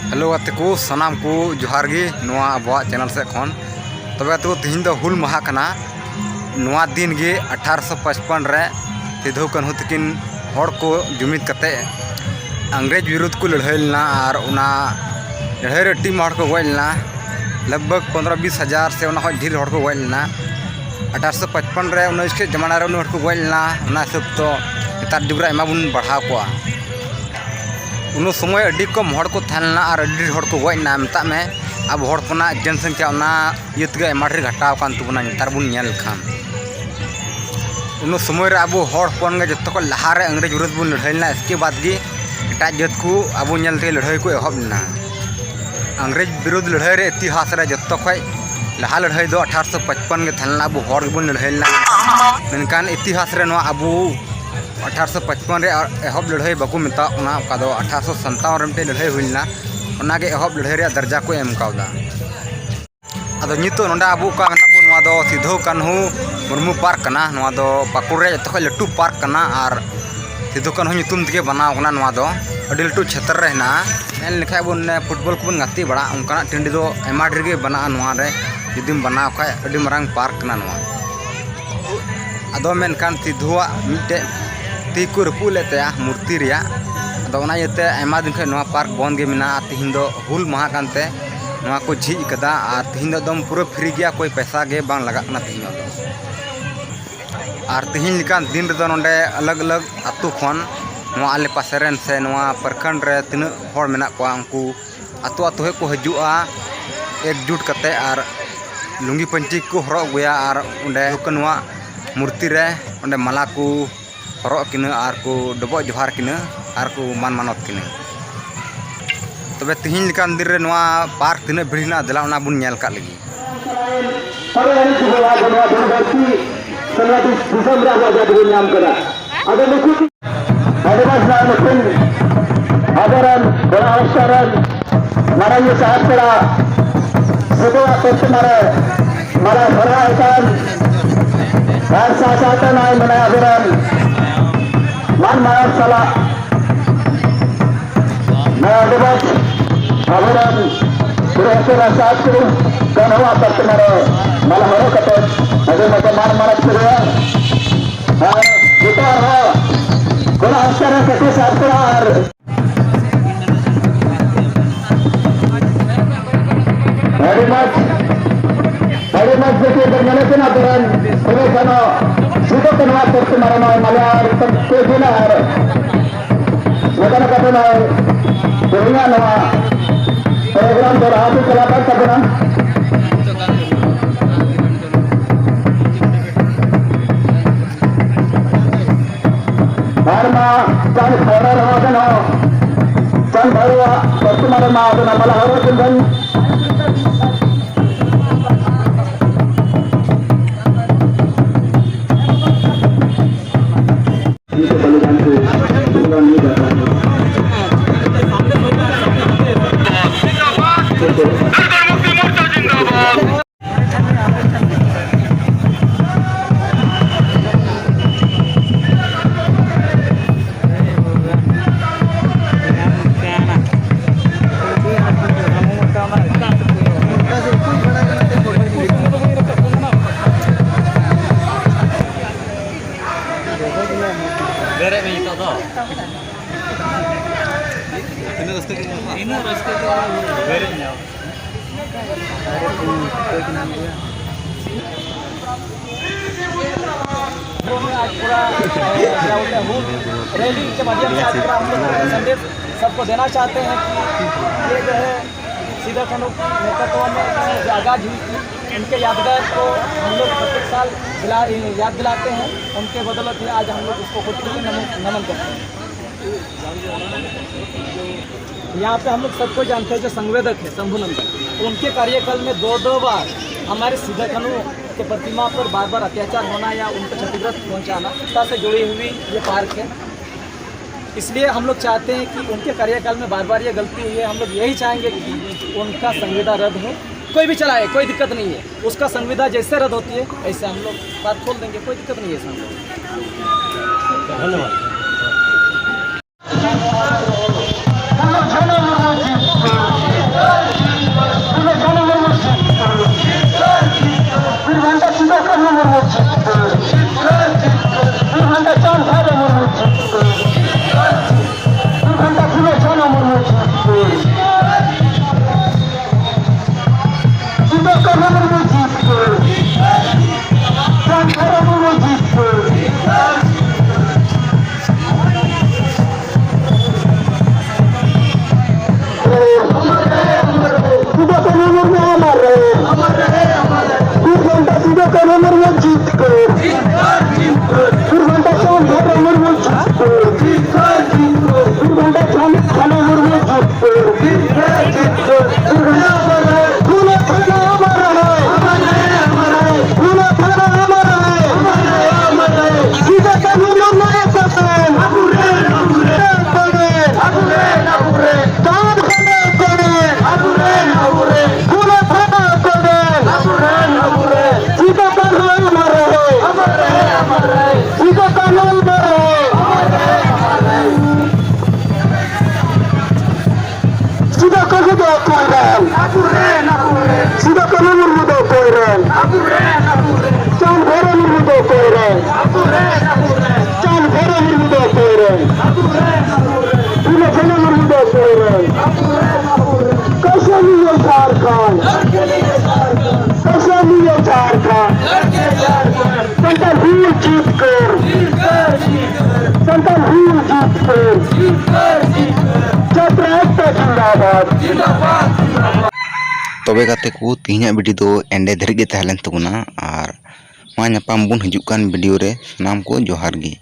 Hello गाते को सनाम को जोहार गे नोआ अबवा चैनल से खन तबे तो तिहिन दो हुल माहा कना नोआ दिन गे 1855 रे सिधो कान्हू तकिन हड़ को जुमिद कते अंग्रेज विरुद्ध को लड़ाई लेना और उना लड़ाई रे टीम हड़ को गज लेना लगभग 15-20 हज़ार से उना ढेर हड़ को गज लेना 1855 रे उन इसके जमाना रे उन हड़ को गज लेना उना हिसाब तो नेतार जुग रे एमा बुन बढ़ाव कोआ उन समय अड्डी कम हड़ को थाना और अड्डी हड़ को गजना मता में अब हड़ कोना जनसंख्या उना इतगे एमा ढेर घटाव कान तुबना नेतार बुन नेल खान उन समय रे अब हड़ पन गे जत्तो को लहा रे अंग्रेज विरुद्ध बुन लड़ाई लेना इसके बाद गे एटा जात को अब नेलते लड़ाई को एहब लेना अंग्रेज विरुद्ध लड़ाई रे इतिहास रे जत्तो खय लहा लड़ाई दो 1855 गे थाना अब हड़ बुन लड़ाई लेना मेनकान इतिहास रे नो अब 1855 रे एहब लड़ाई बाको मेता उना का दो 1857 रे मिटे लड़ाई हुइलना उना गे एहब लड़ाई रे दर्जा को एम कावदा अदो नितो नोंडा अबु का मेना बु नवा दो सिधो कान्हू मुर्मू पार्क कना नवा दो पाकुड़ रे जतो लट्टू पार्क कना और सिधो कान्हू नितुम तके बनाव कना नवा दो अडी लट्टू क्षेत्र रे ना एन लिखा बुन फुटबॉल को बुन गाती बड़ा उनका टिंडी दो एमा ढेर गे बना नवा रे जुदिम बनाव खाय अडी मरांग पार्क कना नवा अदो मेनकान सिधुआ मिटे ती को रपू लेते मूर्ति रिया अदो उना येते एमा दिन खै नवा पार्क बंद गे मिना तिहिन दो हुल माहा कानते नवा को झिज कदा और तिहिन दो दम पूरा फ्री गया कोई पैसा गे बांग लगा ना तिहिन दो और तिहिन लिकान दिन रे दो नोंडे अलग अलग अतु खन नवा आले पासे रेन से नवा प्रखंड रे तिना हड़ मेना को उनको अतु अतु को हजुआ एकजुट कते और लुंगी पंची को हरो गया और उंडे नवा मूर्ति रे उंडे माला को हरो किने और को डबो जोहार किने और को मान मानत किने तबे तिहिन लिकान दिन रे नवा पार्क तिना भिड़ना दला उना बुन नेल का लगी मान मानव सला मैं अडवास अवरन सुरक्षित साथ को कन्हवा तक मारे माला हरो कते अगर मत मान मानव करे और गिटार हो कोना अक्षर कते साथ कर very much देखिए बरमने के ना बरन कोने कनो सुबह कन्हवा तक मारे मलयार तक को दिनार मगन कतना दुनिया नवा प्रोग्राम दो रात कलाकार कतना हर मा चल खरा रहा कनो चल भरवा वर्तमान मा अपना मला हरो चिंतन रैली के माध्यम से आज पूरा हम लोग संदेश सबको देना चाहते हैं कि ये जो है सीधा कान्हू की नेतृत्व में जो आगाज हुई थी उनके यादगार को हम लोग प्रत्येक साल याद दिलाते हैं। उनके बदौलत ही आज हम लोग उसको खुद नमन करते हैं। यहाँ पे हम लोग सबको जानते हैं जो संवेदक है शंभुनंदन, उनके कार्यकाल में दो बार हमारे सीधा कान्हू के प्रतिमा पर बार बार अत्याचार होना या उनको क्षतिग्रस्त पहुँचाना से जुड़ी हुई ये पार्क है। इसलिए हम लोग चाहते हैं कि उनके कार्यकाल में बार बार ये गलती हुई है। हम लोग यही चाहेंगे कि उनका संविदा रद्द हो, कोई भी चलाए कोई दिक्कत नहीं है, उसका संविदा जैसे रद्द होती है ऐसे हम लोग बात खोल देंगे, कोई दिक्कत नहीं है इसमें। धन्यवाद। Birghanta Chand Bhara Murmu Jitpur, Birghanta Chand Bhara Murmu Jitpur, Pune Thana Amara hai, Pune Thana Amara hai, Sida Kanunu Nae Pasan, Chand Khane Kore, Pune Thana Kore, Sida Kanunu Amara hai, Sida Kanunu Amara hai, Sida Kanunu Koiran, Sida Kanunu Mudo Koiran, Chand Bhara Mudo Koiran, Chand Bhara Mudo Koiran, Pune Thana Mudo Koiran, Kashmir Jharkhand, Kashmir Jharkhand, Santal Bhul Jeetkar, Santal Bhul Jeetkar, Chhatra Ekta Jindabad. तबे गाते को तीन video दो एंडे धरिगे तहलेन तबना और मा ᱧᱟᱯᱟᱢ ᱵᱚᱱ ᱦᱤᱡᱩᱜ ᱠᱟᱱ वीडियो रे सानाम को जोहार गी।